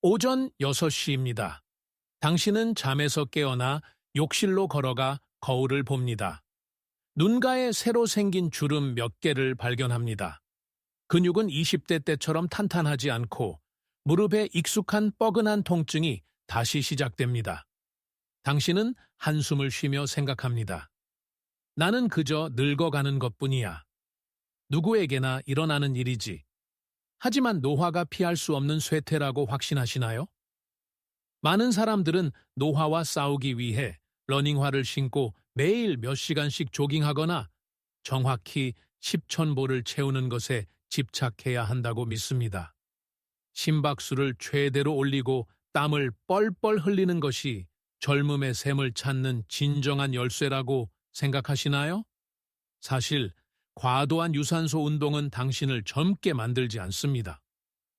오전 6시입니다. 당신은 잠에서 깨어나 욕실로 걸어가 거울을 봅니다. 눈가에 새로 생긴 주름 몇 개를 발견합니다. 근육은 20대 때처럼 탄탄하지 않고 무릎에 익숙한 뻐근한 통증이 다시 시작됩니다. 당신은 한숨을 쉬며 생각합니다. 나는 그저 늙어가는 것뿐이야. 누구에게나 일어나는 일이지. 하지만 노화가 피할 수 없는 쇠퇴라고 확신하시나요? 많은 사람들은 노화와 싸우기 위해 러닝화를 신고 매일 몇 시간씩 조깅하거나 정확히 10,000보를 채우는 것에 집착해야 한다고 믿습니다. 심박수를 최대로 올리고 땀을 뻘뻘 흘리는 것이 젊음의 샘을 찾는 진정한 열쇠라고 생각하시나요? 사실 과도한 유산소 운동은 당신을 젊게 만들지 않습니다.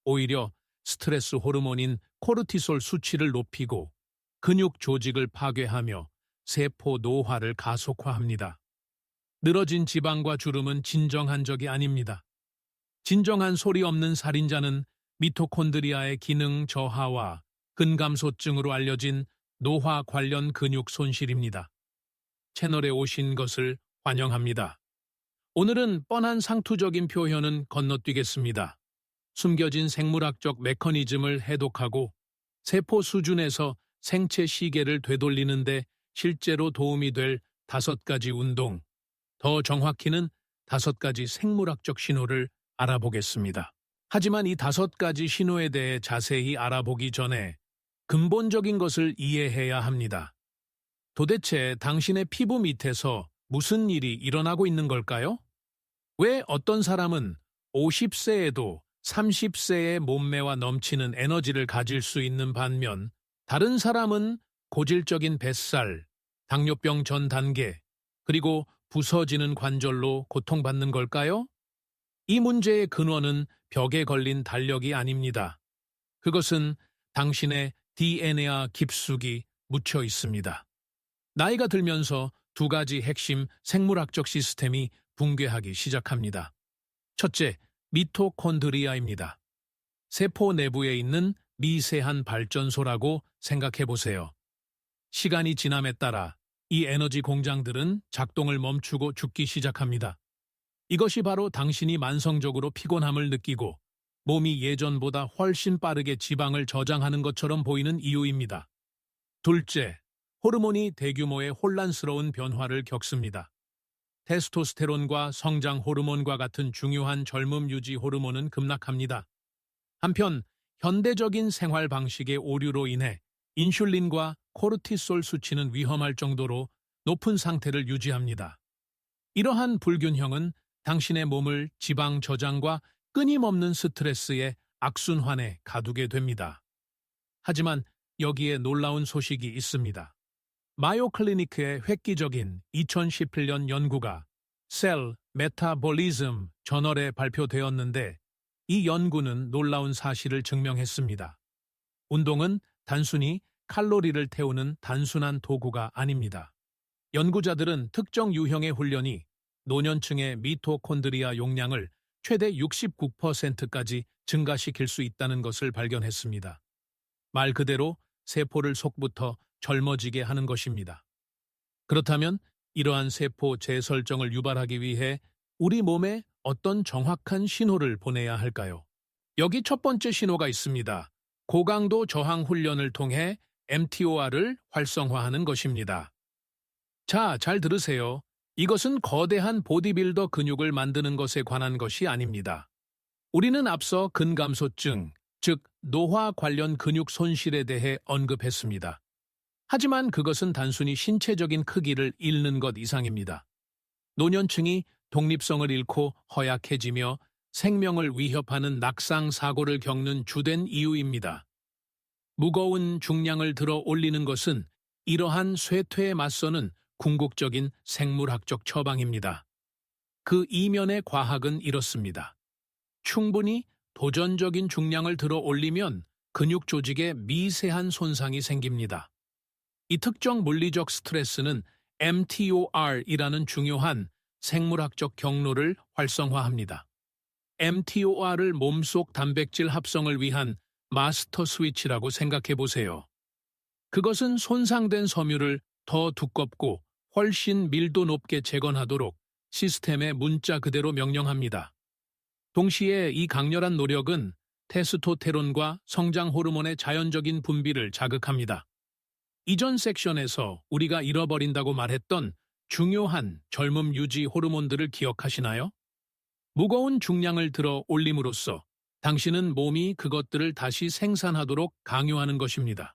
오히려 스트레스 호르몬인 코르티솔 수치를 높이고 근육 조직을 파괴하며 세포 노화를 가속화합니다. 늘어진 지방과 주름은 진정한 적이 아닙니다. 진정한 소리 없는 살인자는 미토콘드리아의 기능 저하와 근감소증으로 알려진 노화 관련 근육 손실입니다. 채널에 오신 것을 환영합니다. 오늘은 뻔한 상투적인 표현은 건너뛰겠습니다. 숨겨진 생물학적 메커니즘을 해독하고 세포 수준에서 생체 시계를 되돌리는데 실제로 도움이 될 5가지 운동, 더 정확히는 5가지 생물학적 신호를 알아보겠습니다. 하지만 이 5가지 신호에 대해 자세히 알아보기 전에 근본적인 것을 이해해야 합니다. 도대체 당신의 피부 밑에서 무슨 일이 일어나고 있는 걸까요? 왜 어떤 사람은 50세에도 30세의 몸매와 넘치는 에너지를 가질 수 있는 반면 다른 사람은 고질적인 뱃살, 당뇨병 전 단계, 그리고 부서지는 관절로 고통받는 걸까요? 이 문제의 근원은 벽에 걸린 달력이 아닙니다. 그것은 당신의 DNA와 깊숙이 묻혀 있습니다. 나이가 들면서 2가지 핵심 생물학적 시스템이 붕괴하기 시작합니다. 첫째, 미토콘드리아입니다. 세포 내부에 있는 미세한 발전소라고 생각해 보세요. 시간이 지남에 따라 이 에너지 공장들은 작동을 멈추고 죽기 시작합니다. 이것이 바로 당신이 만성적으로 피곤함을 느끼고 몸이 예전보다 훨씬 빠르게 지방을 저장하는 것처럼 보이는 이유입니다. 둘째, 호르몬이 대규모의 혼란스러운 변화를 겪습니다. 테스토스테론과 성장 호르몬과 같은 중요한 젊음 유지 호르몬은 급락합니다. 한편 현대적인 생활 방식의 오류로 인해 인슐린과 코르티솔 수치는 위험할 정도로 높은 상태를 유지합니다. 이러한 불균형은 당신의 몸을 지방 저장과 끊임없는 스트레스의 악순환에 가두게 됩니다. 하지만 여기에 놀라운 소식이 있습니다. 마요 클리니크의 획기적인 2017년 연구가 셀 메타볼리즘 저널에 발표되었는데 이 연구는 놀라운 사실을 증명했습니다. 운동은 단순히 칼로리를 태우는 단순한 도구가 아닙니다. 연구자들은 특정 유형의 훈련이 노년층의 미토콘드리아 용량을 최대 69%까지 증가시킬 수 있다는 것을 발견했습니다. 말 그대로 세포를 속부터 젊어지게 하는 것입니다. 그렇다면 이러한 세포 재설정을 유발하기 위해 우리 몸에 어떤 정확한 신호를 보내야 할까요? 여기 첫 번째 신호가 있습니다. 고강도 저항 훈련을 통해 mTOR을 활성화하는 것입니다. 자, 잘 들으세요. 이것은 거대한 보디빌더 근육을 만드는 것에 관한 것이 아닙니다. 우리는 앞서 근감소증, 즉 노화 관련 근육 손실에 대해 언급했습니다. 하지만 그것은 단순히 신체적인 크기를 잃는 것 이상입니다. 노년층이 독립성을 잃고 허약해지며 생명을 위협하는 낙상 사고를 겪는 주된 이유입니다. 무거운 중량을 들어 올리는 것은 이러한 쇠퇴에 맞서는 궁극적인 생물학적 처방입니다. 그 이면의 과학은 이렇습니다. 충분히 도전적인 중량을 들어 올리면 근육 조직에 미세한 손상이 생깁니다. 이 특정 물리적 스트레스는 mTOR이라는 중요한 생물학적 경로를 활성화합니다. mTOR을 몸속 단백질 합성을 위한 마스터 스위치라고 생각해 보세요. 그것은 손상된 섬유를 더 두껍고 훨씬 밀도 높게 재건하도록 시스템에 문자 그대로 명령합니다. 동시에 이 강렬한 노력은 테스토테론과 성장 호르몬의 자연적인 분비를 자극합니다. 이전 섹션에서 우리가 잃어버린다고 말했던 중요한 젊음 유지 호르몬들을 기억하시나요? 무거운 중량을 들어 올림으로써 당신은 몸이 그것들을 다시 생산하도록 강요하는 것입니다.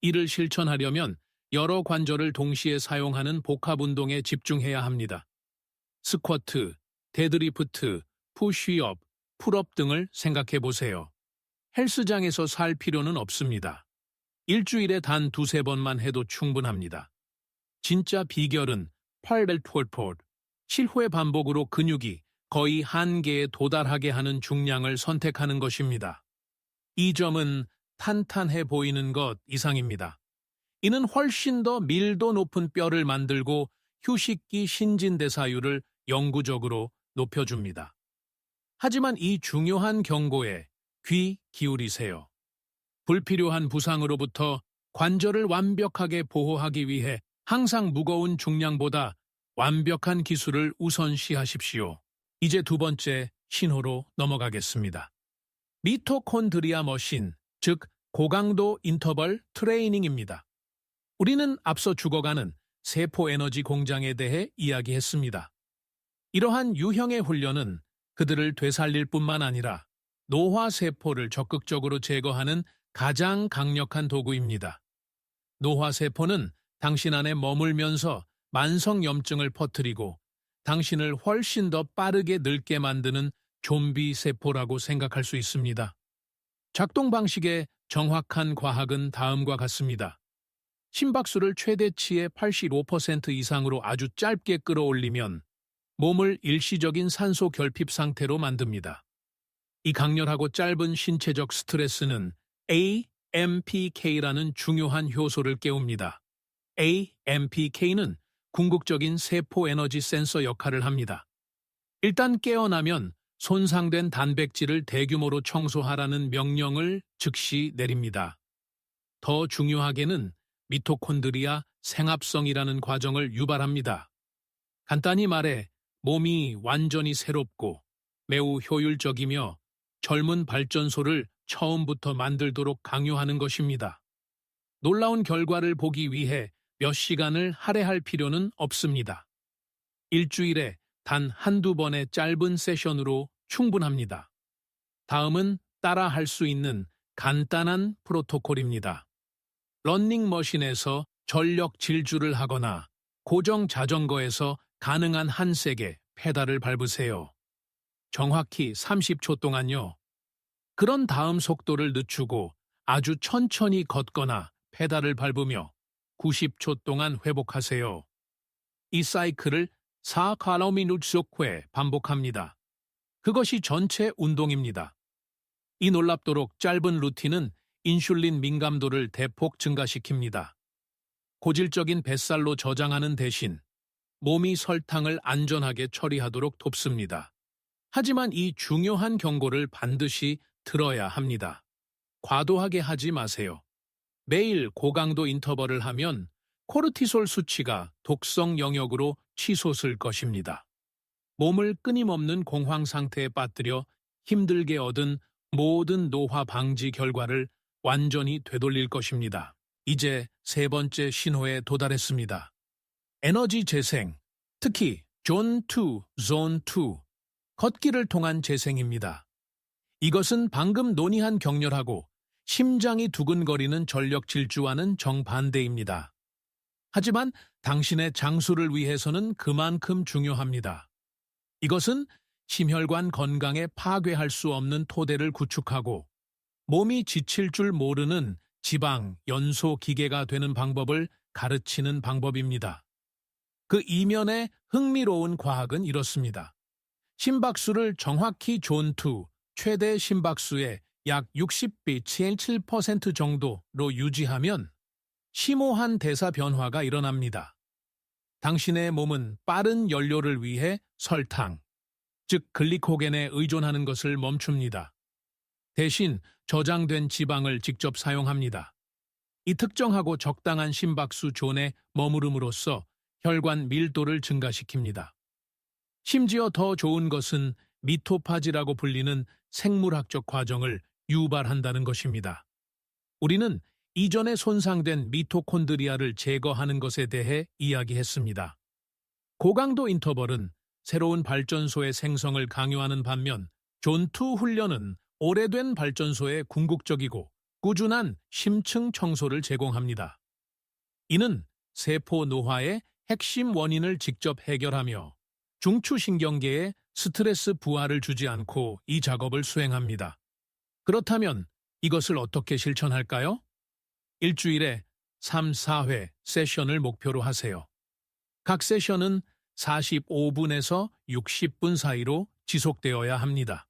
이를 실천하려면 여러 관절을 동시에 사용하는 복합 운동에 집중해야 합니다. 스쿼트, 데드리프트, 푸쉬업, 풀업 등을 생각해 보세요. 헬스장에서 살 필요는 없습니다. 일주일에 단 두세 번만 해도 충분합니다. 진짜 비결은 8벨톨폴, 7회 반복으로 근육이 거의 한계에 도달하게 하는 중량을 선택하는 것입니다. 이 점은 탄탄해 보이는 것 이상입니다. 이는 훨씬 더 밀도 높은 뼈를 만들고 휴식기 신진대사율을 영구적으로 높여줍니다. 하지만 이 중요한 경고에 귀 기울이세요. 불필요한 부상으로부터 관절을 완벽하게 보호하기 위해 항상 무거운 중량보다 완벽한 기술을 우선시하십시오. 이제 두 번째 신호로 넘어가겠습니다. 미토콘드리아 머신, 즉 고강도 인터벌 트레이닝입니다. 우리는 앞서 죽어가는 세포 에너지 공장에 대해 이야기했습니다. 이러한 유형의 훈련은 그들을 되살릴 뿐만 아니라 노화세포를 적극적으로 제거하는 가장 강력한 도구입니다. 노화세포는 당신 안에 머물면서 만성염증을 퍼뜨리고 당신을 훨씬 더 빠르게 늙게 만드는 좀비 세포라고 생각할 수 있습니다. 작동 방식의 정확한 과학은 다음과 같습니다. 심박수를 최대치의 85% 이상으로 아주 짧게 끌어올리면 몸을 일시적인 산소 결핍 상태로 만듭니다. 이 강렬하고 짧은 신체적 스트레스는 AMPK라는 중요한 효소를 깨웁니다. AMPK는 궁극적인 세포 에너지 센서 역할을 합니다. 일단 깨어나면 손상된 단백질을 대규모로 청소하라는 명령을 즉시 내립니다. 더 중요하게는 미토콘드리아 생합성이라는 과정을 유발합니다. 간단히 말해 몸이 완전히 새롭고 매우 효율적이며 젊은 발전소를 처음부터 만들도록 강요하는 것입니다. 놀라운 결과를 보기 위해 몇 시간을 할애할 필요는 없습니다. 일주일에 단 한두 번의 짧은 세션으로 충분합니다. 다음은 따라 할 수 있는 간단한 프로토콜입니다. 러닝머신에서 전력 질주를 하거나 고정 자전거에서 가능한 한 세게 페달을 밟으세요. 정확히 30초 동안요. 그런 다음 속도를 늦추고 아주 천천히 걷거나 페달을 밟으며 90초 동안 회복하세요. 이 사이클을 4km/회 반복합니다. 그것이 전체 운동입니다. 이 놀랍도록 짧은 루틴은 인슐린 민감도를 대폭 증가시킵니다. 고질적인 뱃살로 저장하는 대신 몸이 설탕을 안전하게 처리하도록 돕습니다. 하지만 이 중요한 경고를 반드시 들어야 합니다. 과도하게 하지 마세요. 매일 고강도 인터벌을 하면 코르티솔 수치가 독성 영역으로 치솟을 것입니다. 몸을 끊임없는 공황 상태에 빠뜨려 힘들게 얻은 모든 노화 방지 결과를 완전히 되돌릴 것입니다. 이제 세 번째 신호에 도달했습니다. 에너지 재생, 특히 존2, 존2, 걷기를 통한 재생입니다. 이것은 방금 논의한 격렬하고 심장이 두근거리는 전력 질주와는 정반대입니다. 하지만 당신의 장수를 위해서는 그만큼 중요합니다. 이것은 심혈관 건강에 파괴할 수 없는 토대를 구축하고 몸이 지칠 줄 모르는 지방, 연소 기계가 되는 방법을 가르치는 방법입니다. 그 이면의 흥미로운 과학은 이렇습니다. 심박수를 정확히 존2, 최대 심박수의 약 60bpm 7% 정도로 유지하면 심오한 대사 변화가 일어납니다. 당신의 몸은 빠른 연료를 위해 설탕, 즉 글리코겐에 의존하는 것을 멈춥니다. 대신 저장된 지방을 직접 사용합니다. 이 특정하고 적당한 심박수 존에 머무름으로써 혈관 밀도를 증가시킵니다. 심지어 더 좋은 것은 미토파지라고 불리는 생물학적 과정을 유발한다는 것입니다. 우리는 이전에 손상된 미토콘드리아를 제거하는 것에 대해 이야기했습니다. 고강도 인터벌은 새로운 발전소의 생성을 강요하는 반면 존2 훈련은 오래된 발전소의 궁극적이고 꾸준한 심층 청소를 제공합니다. 이는 세포 노화의 핵심 원인을 직접 해결하며 중추신경계에 스트레스 부하를 주지 않고 이 작업을 수행합니다. 그렇다면 이것을 어떻게 실천할까요? 일주일에 3, 4회 세션을 목표로 하세요. 각 세션은 45분에서 60분 사이로 지속되어야 합니다.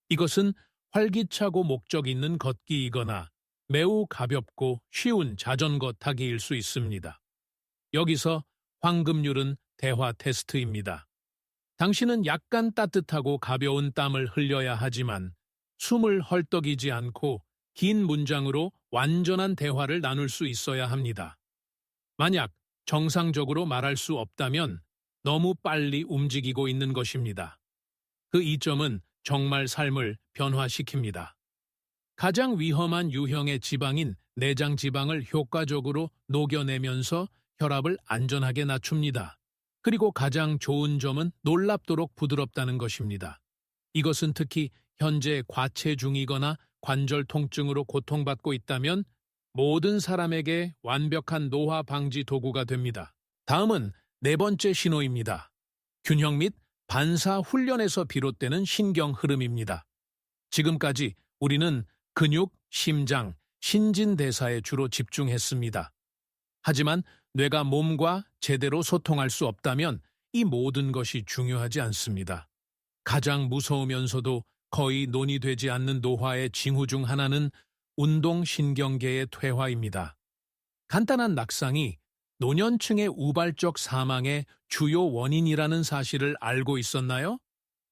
이것은 활기차고 목적 있는 걷기이거나 매우 가볍고 쉬운 자전거 타기일 수 있습니다. 여기서 황금률은 대화 테스트입니다. 당신은 약간 따뜻하고 가벼운 땀을 흘려야 하지만 숨을 헐떡이지 않고 긴 문장으로 완전한 대화를 나눌 수 있어야 합니다. 만약 정상적으로 말할 수 없다면 너무 빨리 움직이고 있는 것입니다. 그 이점은 정말 삶을 변화시킵니다. 가장 위험한 유형의 지방인 내장 지방을 효과적으로 녹여내면서 혈압을 안전하게 낮춥니다. 그리고 가장 좋은 점은 놀랍도록 부드럽다는 것입니다. 이것은 특히 현재 과체중이거나 관절 통증으로 고통받고 있다면 모든 사람에게 완벽한 노화 방지 도구가 됩니다. 다음은 네 번째 신호입니다. 균형 및 반사 훈련에서 비롯되는 신경 흐름입니다. 지금까지 우리는 근육, 심장, 신진대사에 주로 집중했습니다. 하지만 뇌가 몸과 제대로 소통할 수 없다면 이 모든 것이 중요하지 않습니다. 가장 무서우면서도 거의 논의되지 않는 노화의 징후 중 하나는 운동신경계의 퇴화입니다. 간단한 낙상이 노년층의 우발적 사망의 주요 원인이라는 사실을 알고 있었나요?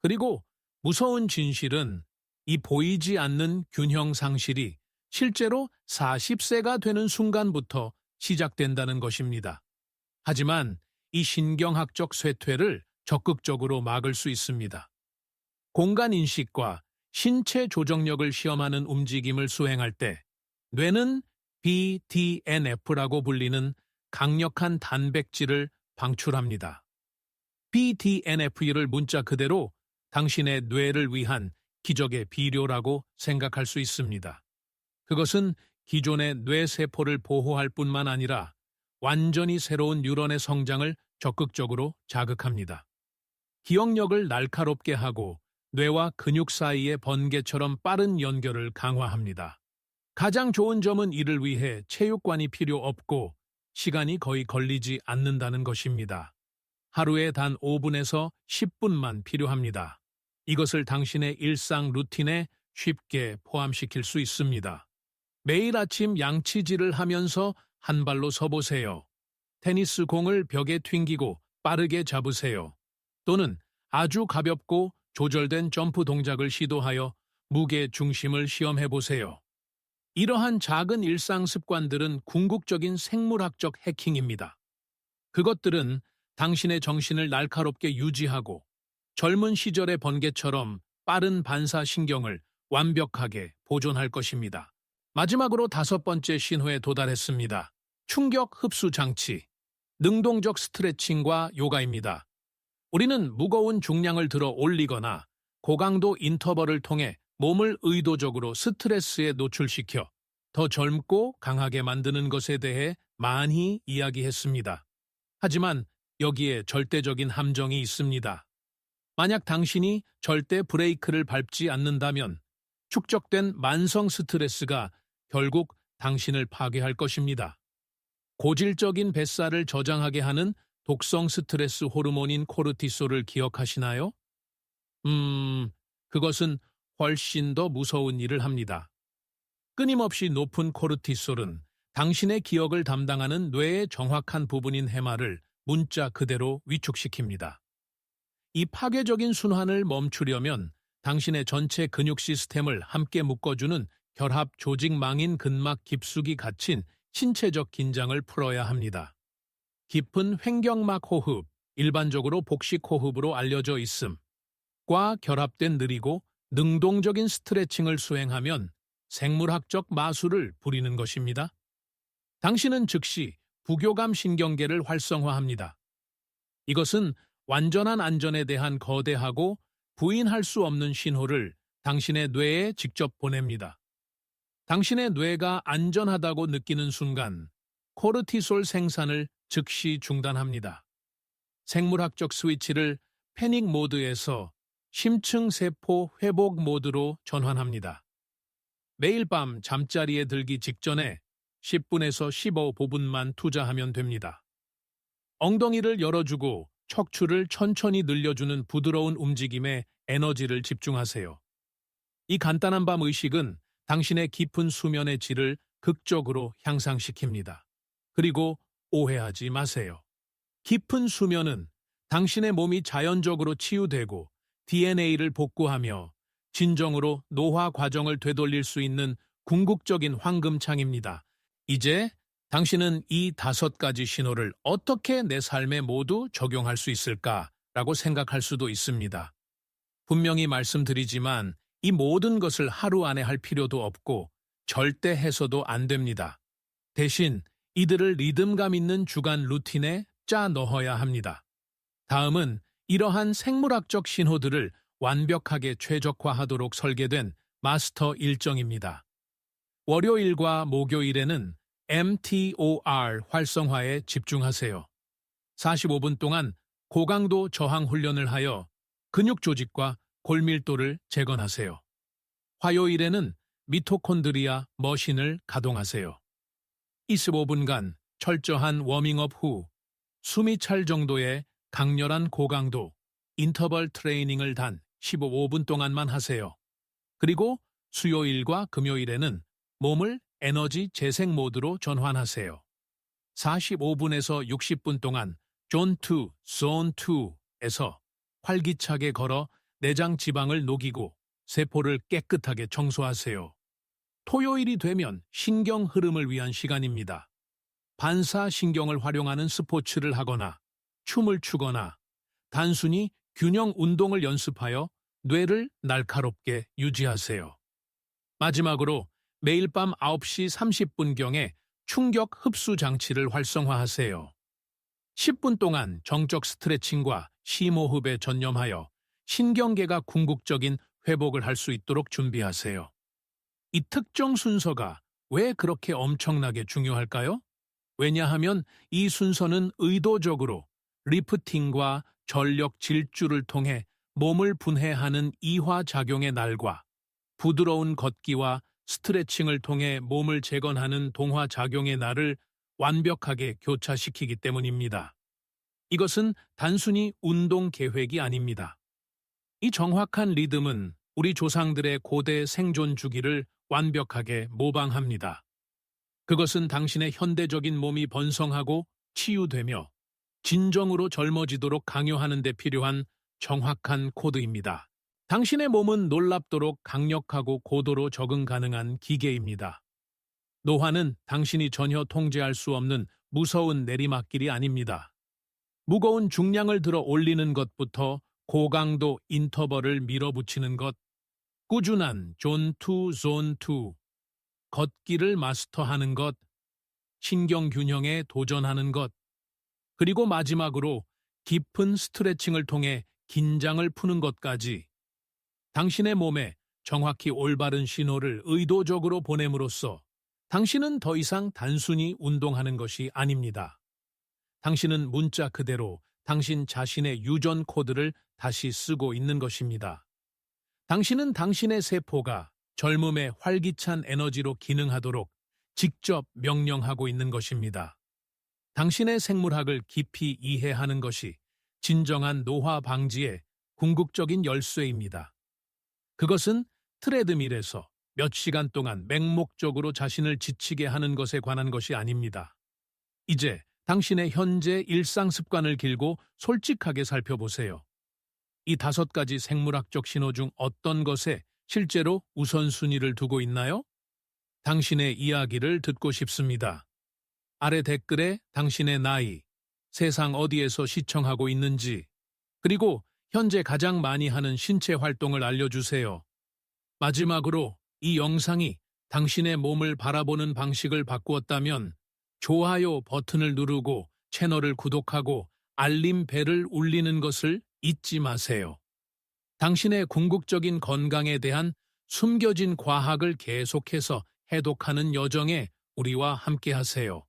그리고 무서운 진실은 이 보이지 않는 균형 상실이 실제로 40세가 되는 순간부터 시작된다는 것입니다. 하지만 이 신경학적 쇠퇴를 적극적으로 막을 수 있습니다. 공간인식과 신체 조정력을 시험하는 움직임을 수행할 때 뇌는 BDNF라고 불리는 강력한 단백질을 방출합니다. BDNF를 문자 그대로 당신의 뇌를 위한 기적의 비료라고 생각할 수 있습니다. 그것은 기존의 뇌세포를 보호할 뿐만 아니라 완전히 새로운 뉴런의 성장을 적극적으로 자극합니다. 기억력을 날카롭게 하고 뇌와 근육 사이의 번개처럼 빠른 연결을 강화합니다. 가장 좋은 점은 이를 위해 체육관이 필요 없고 시간이 거의 걸리지 않는다는 것입니다. 하루에 단 5분에서 10분만 필요합니다. 이것을 당신의 일상 루틴에 쉽게 포함시킬 수 있습니다. 매일 아침 양치질을 하면서 한 발로 서보세요. 테니스 공을 벽에 튕기고 빠르게 잡으세요. 또는 아주 가볍고 조절된 점프 동작을 시도하여 무게 중심을 시험해보세요. 이러한 작은 일상 습관들은 궁극적인 생물학적 해킹입니다. 그것들은 당신의 정신을 날카롭게 유지하고 젊은 시절의 번개처럼 빠른 반사신경을 완벽하게 보존할 것입니다. 마지막으로 5번째 신호에 도달했습니다. 충격 흡수 장치, 능동적 스트레칭과 요가입니다. 우리는 무거운 중량을 들어 올리거나 고강도 인터벌을 통해 몸을 의도적으로 스트레스에 노출시켜 더 젊고 강하게 만드는 것에 대해 많이 이야기했습니다. 하지만 여기에 절대적인 함정이 있습니다. 만약 당신이 절대 브레이크를 밟지 않는다면 축적된 만성 스트레스가 결국 당신을 파괴할 것입니다. 고질적인 뱃살을 저장하게 하는 독성 스트레스 호르몬인 코르티솔을 기억하시나요? 그것은 훨씬 더 무서운 일을 합니다. 끊임없이 높은 코르티솔은 당신의 기억을 담당하는 뇌의 정확한 부분인 해마를 문자 그대로 위축시킵니다. 이 파괴적인 순환을 멈추려면 당신의 전체 근육 시스템을 함께 묶어주는 결합 조직망인 근막 깊숙이 갇힌 신체적 긴장을 풀어야 합니다. 깊은 횡격막 호흡, 일반적으로 복식 호흡으로 알려져 있음과 결합된 느리고 능동적인 스트레칭을 수행하면 생물학적 마술을 부리는 것입니다. 당신은 즉시 부교감 신경계를 활성화합니다. 이것은 완전한 안전에 대한 거대하고 부인할 수 없는 신호를 당신의 뇌에 직접 보냅니다. 당신의 뇌가 안전하다고 느끼는 순간 코르티솔 생산을 즉시 중단합니다. 생물학적 스위치를 패닉 모드에서 심층 세포 회복 모드로 전환합니다. 매일 밤 잠자리에 들기 직전에 10분에서 15분만 투자하면 됩니다. 엉덩이를 열어주고 척추를 천천히 늘려주는 부드러운 움직임에 에너지를 집중하세요. 이 간단한 밤 의식은 당신의 깊은 수면의 질을 극적으로 향상시킵니다. 그리고 오해하지 마세요. 깊은 수면은 당신의 몸이 자연적으로 치유되고 DNA를 복구하며 진정으로 노화 과정을 되돌릴 수 있는 궁극적인 황금창입니다. 이제 당신은 이 5가지 신호를 어떻게 내 삶에 모두 적용할 수 있을까라고 생각할 수도 있습니다. 분명히 말씀드리지만 이 모든 것을 하루 안에 할 필요도 없고 절대 해서도 안 됩니다. 대신 이들을 리듬감 있는 주간 루틴에 짜 넣어야 합니다. 다음은 이러한 생물학적 신호들을 완벽하게 최적화하도록 설계된 마스터 일정입니다. 월요일과 목요일에는 mTOR 활성화에 집중하세요. 45분 동안 고강도 저항 훈련을 하여 근육 조직과 골밀도를 재건하세요. 화요일에는 미토콘드리아 머신을 가동하세요. 25분간 철저한 워밍업 후 숨이 찰 정도의 강렬한 고강도 인터벌 트레이닝을 단 15분 동안만 하세요. 그리고 수요일과 금요일에는 몸을 에너지 재생 모드로 전환하세요. 45분에서 60분 동안 존 2, 존 2에서 활기차게 걸어 내장 지방을 녹이고 세포를 깨끗하게 청소하세요. 토요일이 되면 신경 흐름을 위한 시간입니다. 반사신경을 활용하는 스포츠를 하거나 춤을 추거나 단순히 균형 운동을 연습하여 뇌를 날카롭게 유지하세요. 마지막으로 매일 밤 9시 30분경에 충격 흡수 장치를 활성화하세요. 10분 동안 정적 스트레칭과 심호흡에 전념하여 신경계가 궁극적인 회복을 할 수 있도록 준비하세요. 이 특정 순서가 왜 그렇게 엄청나게 중요할까요? 왜냐하면 이 순서는 의도적으로 리프팅과 전력 질주를 통해 몸을 분해하는 이화작용의 날과 부드러운 걷기와 스트레칭을 통해 몸을 재건하는 동화작용의 날을 완벽하게 교차시키기 때문입니다. 이것은 단순히 운동 계획이 아닙니다. 이 정확한 리듬은 우리 조상들의 고대 생존 주기를 완벽하게 모방합니다. 그것은 당신의 현대적인 몸이 번성하고 치유되며 진정으로 젊어지도록 강요하는 데 필요한 정확한 코드입니다. 당신의 몸은 놀랍도록 강력하고 고도로 적응 가능한 기계입니다. 노화는 당신이 전혀 통제할 수 없는 무서운 내리막길이 아닙니다. 무거운 중량을 들어 올리는 것부터 고강도 인터벌을 밀어붙이는 것, 꾸준한 존 2, 존 2, 걷기를 마스터하는 것, 신경 균형에 도전하는 것, 그리고 마지막으로 깊은 스트레칭을 통해 긴장을 푸는 것까지 당신의 몸에 정확히 올바른 신호를 의도적으로 보냄으로써 당신은 더 이상 단순히 운동하는 것이 아닙니다. 당신은 문자 그대로 당신 자신의 유전 코드를 다시 쓰고 있는 것입니다. 당신은 당신의 세포가 젊음의 활기찬 에너지로 기능하도록 직접 명령하고 있는 것입니다. 당신의 생물학을 깊이 이해하는 것이 진정한 노화 방지의 궁극적인 열쇠입니다. 그것은 트레드밀에서 몇 시간 동안 맹목적으로 자신을 지치게 하는 것에 관한 것이 아닙니다. 이제 당신의 현재 일상 습관을 길고 솔직하게 살펴보세요. 이 5가지 생물학적 신호 중 어떤 것에 실제로 우선순위를 두고 있나요? 당신의 이야기를 듣고 싶습니다. 아래 댓글에 당신의 나이, 세상 어디에서 시청하고 있는지, 그리고 현재 가장 많이 하는 신체 활동을 알려주세요. 마지막으로 이 영상이 당신의 몸을 바라보는 방식을 바꾸었다면 좋아요 버튼을 누르고 채널을 구독하고 알림 벨을 울리는 것을 잊지 마세요. 당신의 궁극적인 건강에 대한 숨겨진 과학을 계속해서 해독하는 여정에 우리와 함께하세요.